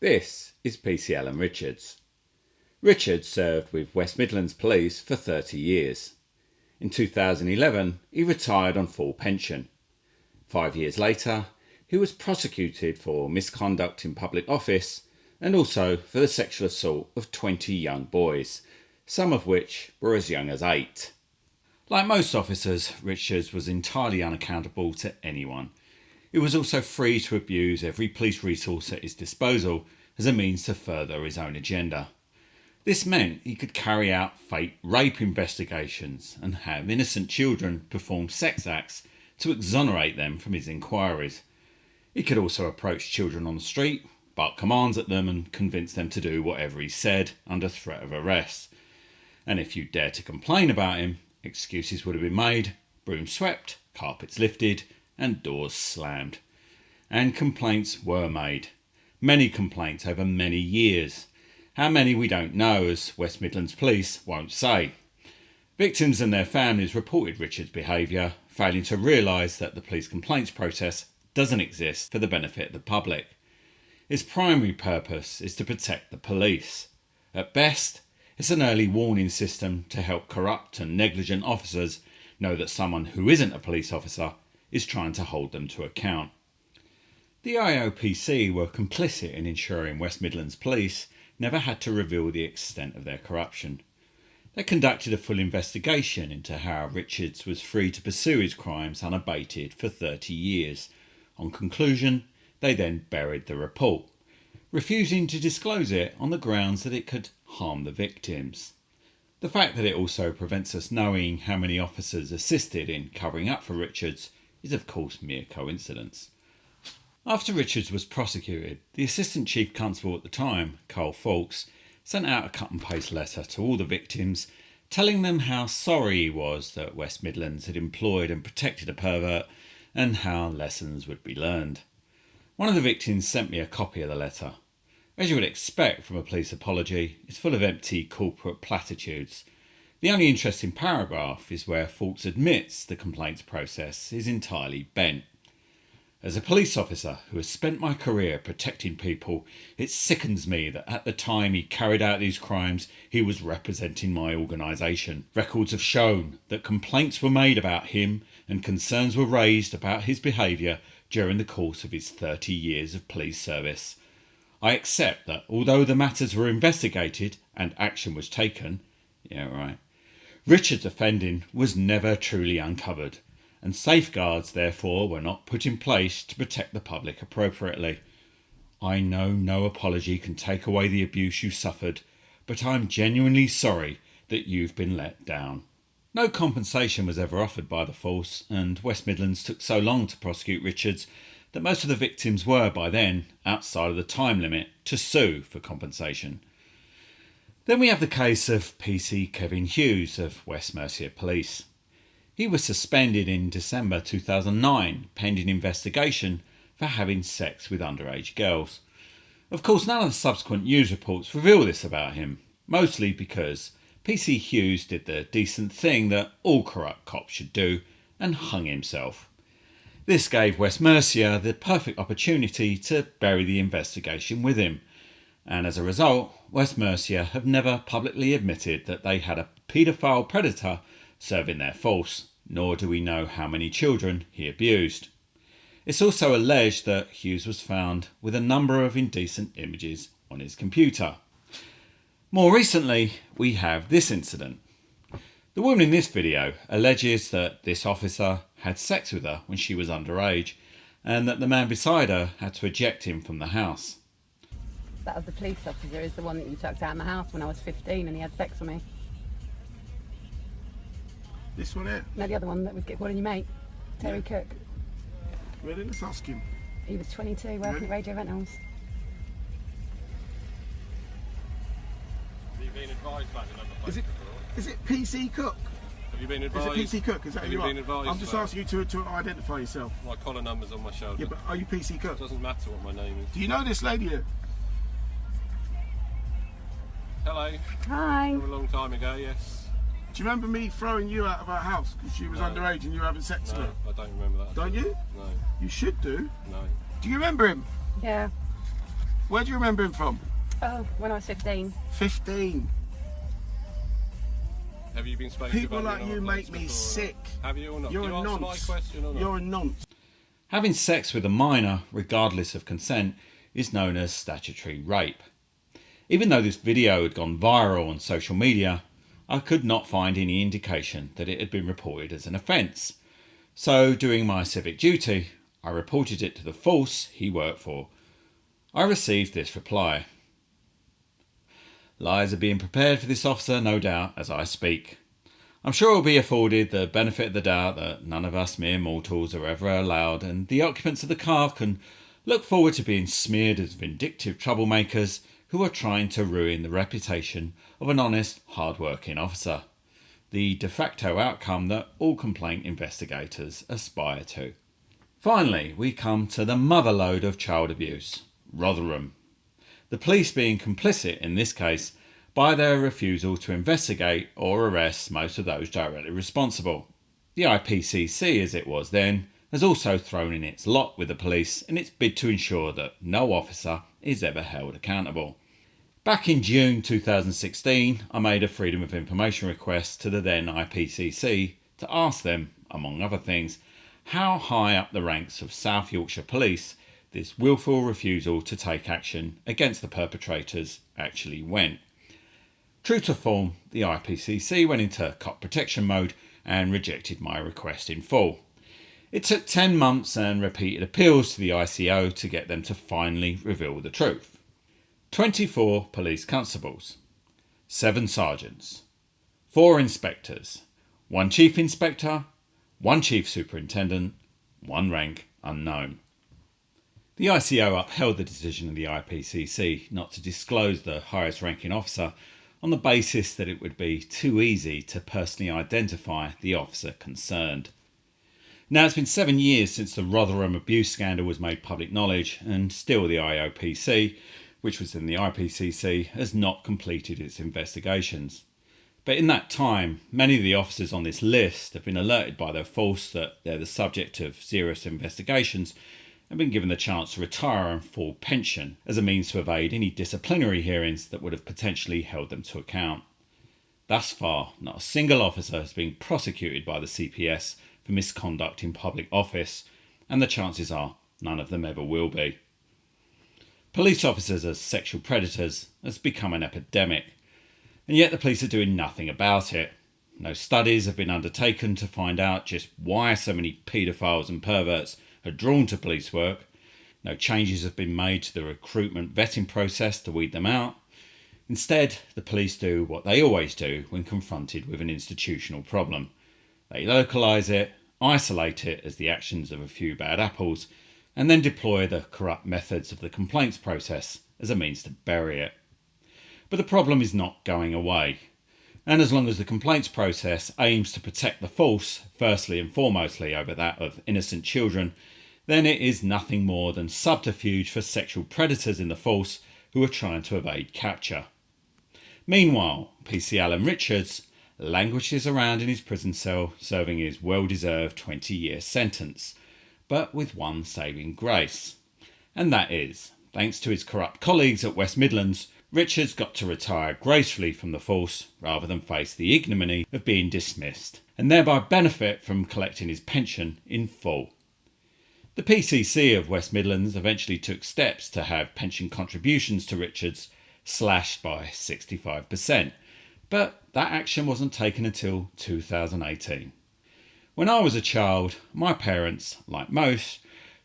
This is PC Alan Richards. Richards served with West Midlands Police for 30 years. In 2011, he retired on full pension. 5 years later, he was prosecuted for misconduct in public office and also for the sexual assault of 20 young boys, some of which were as young as 8. Like most officers, Richards was entirely unaccountable to anyone. He was also free to abuse every police resource at his disposal as a means to further his own agenda. This meant he could carry out fake rape investigations and have innocent children perform sex acts to exonerate them from his inquiries. He could also approach children on the street, bark commands at them and convince them to do whatever he said under threat of arrest. And if you dared to complain about him, excuses would have been made, brooms swept, carpets lifted, and doors slammed. And complaints were made. Many complaints over many years. How many we don't know, as West Midlands Police won't say. Victims and their families reported Richard's behaviour, failing to realise that the police complaints process doesn't exist for the benefit of the public. Its primary purpose is to protect the police. At best, it's an early warning system to help corrupt and negligent officers know that someone who isn't a police officer is trying to hold them to account. The IOPC were complicit in ensuring West Midlands Police never had to reveal the extent of their corruption. They conducted a full investigation into how Richards was free to pursue his crimes unabated for 30 years. On conclusion, they then buried the report, refusing to disclose it on the grounds that it could harm the victims. The fact that it also prevents us knowing how many officers assisted in covering up for Richards is of course mere coincidence. After Richards was prosecuted, the Assistant Chief Constable at the time, Carl Fawkes, sent out a cut and paste letter to all the victims telling them how sorry he was that West Midlands had employed and protected a pervert and how lessons would be learned. One of the victims sent me a copy of the letter. As you would expect from a police apology, it's full of empty corporate platitudes. The only interesting paragraph is where Fawkes admits the complaints process is entirely bent. As a police officer who has spent my career protecting people, it sickens me that at the time he carried out these crimes, he was representing my organisation. Records have shown that complaints were made about him and concerns were raised about his behaviour during the course of his 30 years of police service. I accept that although the matters were investigated and action was taken, Richard's offending was never truly uncovered, and safeguards therefore were not put in place to protect the public appropriately. I know no apology can take away the abuse you suffered, but I'm genuinely sorry that you've been let down. No compensation was ever offered by the force, and West Midlands took so long to prosecute Richards that most of the victims were by then outside of the time limit to sue for compensation. Then we have the case of PC Kevin Hughes of West Mercia Police. He was suspended in December 2009 pending investigation for having sex with underage girls. Of course, none of the subsequent news reports reveal this about him, mostly because PC Hughes did the decent thing that all corrupt cops should do and hung himself. This gave West Mercia the perfect opportunity to bury the investigation with him, and as a result, West Mercia have never publicly admitted that they had a paedophile predator serving their force, nor do we know how many children he abused. It's also alleged that Hughes was found with a number of indecent images on his computer. More recently, we have this incident. The woman in this video alleges that this officer had sex with her when she was underage, and that the man beside her had to eject him from the house. That was the police officer, is the one that you chucked out of my house when I was 15 and he had sex with me. This one here? No, the other one that was calling your mate, Terry Cook. Really? Let's ask him. He was 22, working at Radio Rentals. Have you been advised by the number plate? Is it PC Cook? Have you been advised? Is it PC Cook? Is that Have who you are? been advised? I'm just asking you to identify yourself. My collar number's on my shoulder. Yeah, but are you PC Cook? It doesn't matter what my name is. Do you know this lady here? Hello. Hi. From a long time ago, yes. Do you remember me throwing you out of our house because she was No. underage and you were having sex No, with her? I don't remember that. Don't you? No, You should do. no. Do you remember him? Yeah. Where do you remember him from? Oh, when I was 15. 15. Have you been spoken People about like being you on make nonce me before? sick. Have you or not? You're Can a you answer my nonce. question or not? You're a nonce. Having sex with a minor, regardless of consent, is known as statutory rape. Even though this video had gone viral on social media, I could not find any indication that it had been reported as an offence. So, doing my civic duty, I reported it to the force he worked for. I received this reply. Lies are being prepared for this officer, no doubt, as I speak. I'm sure he'll be afforded the benefit of the doubt that none of us mere mortals are ever allowed, and the occupants of the car can look forward to being smeared as vindictive troublemakers who are trying to ruin the reputation of an honest, hard-working officer. The de facto outcome that all complaint investigators aspire to. Finally, we come to the motherlode of child abuse, Rotherham. The police being complicit in this case by their refusal to investigate or arrest most of those directly responsible. The IPCC, as it was then, has also thrown in its lot with the police in its bid to ensure that no officer is ever held accountable. Back in June 2016, I made a Freedom of Information request to the then IPCC to ask them, among other things, how high up the ranks of South Yorkshire Police this willful refusal to take action against the perpetrators actually went. True to form, the IPCC went into cop protection mode and rejected my request in full. It took 10 months and repeated appeals to the ICO to get them to finally reveal the truth. 24 police constables, 7 sergeants, 4 inspectors, 1 chief inspector, 1 chief superintendent, 1 rank unknown. The ICO upheld the decision of the IPCC not to disclose the highest ranking officer on the basis that it would be too easy to personally identify the officer concerned. Now, it's been 7 years since the Rotherham abuse scandal was made public knowledge, and still the IOPC, which was in the IPCC, has not completed its investigations. But in that time, many of the officers on this list have been alerted by their force that they're the subject of serious investigations and been given the chance to retire on full pension as a means to evade any disciplinary hearings that would have potentially held them to account. Thus far, not a single officer has been prosecuted by the CPS for misconduct in public office, and the chances are none of them ever will be. Police officers as sexual predators has become an epidemic, and yet the police are doing nothing about it. No studies have been undertaken to find out just why so many paedophiles and perverts are drawn to police work. No changes have been made to the recruitment vetting process to weed them out. Instead, the police do what they always do when confronted with an institutional problem. They localise it, isolate it as the actions of a few bad apples, and then deploy the corrupt methods of the complaints process as a means to bury it. But the problem is not going away. And as long as the complaints process aims to protect the false, firstly and foremostly over that of innocent children, then it is nothing more than subterfuge for sexual predators in the false who are trying to evade capture. Meanwhile, PC Alan Richards languishes around in his prison cell serving his well-deserved 20-year sentence, but with one saving grace. And that is, thanks to his corrupt colleagues at West Midlands, Richards got to retire gracefully from the force rather than face the ignominy of being dismissed, and thereby benefit from collecting his pension in full. The PCC of West Midlands eventually took steps to have pension contributions to Richards slashed by 65%, but that action wasn't taken until 2018. When I was a child, my parents, like most,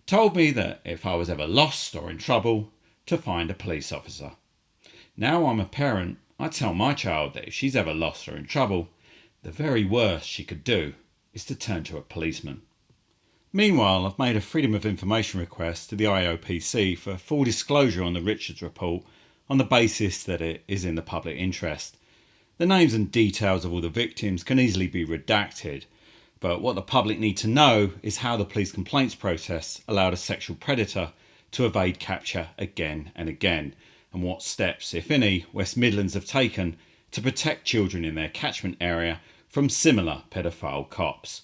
told me that if I was ever lost or in trouble, to find a police officer. Now I'm a parent, I tell my child that if she's ever lost or in trouble, the very worst she could do is to turn to a policeman. Meanwhile, I've made a Freedom of Information request to the IOPC for full disclosure on the Richards report on the basis that it is in the public interest. The names and details of all the victims can easily be redacted, but what the public need to know is how the police complaints process allowed a sexual predator to evade capture again and again, and what steps, if any, West Midlands have taken to protect children in their catchment area from similar paedophile cops.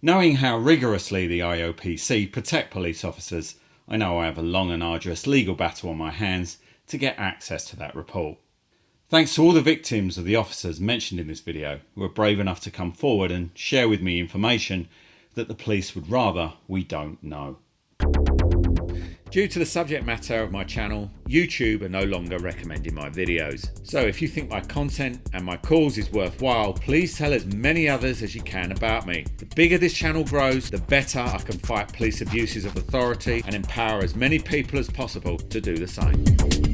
Knowing how rigorously the IOPC protect police officers, I know I have a long and arduous legal battle on my hands to get access to that report. Thanks to all the victims of the officers mentioned in this video who were brave enough to come forward and share with me information that the police would rather we don't know. Due to the subject matter of my channel, YouTube are no longer recommending my videos. So if you think my content and my cause is worthwhile, please tell as many others as you can about me. The bigger this channel grows, the better I can fight police abuses of authority and empower as many people as possible to do the same.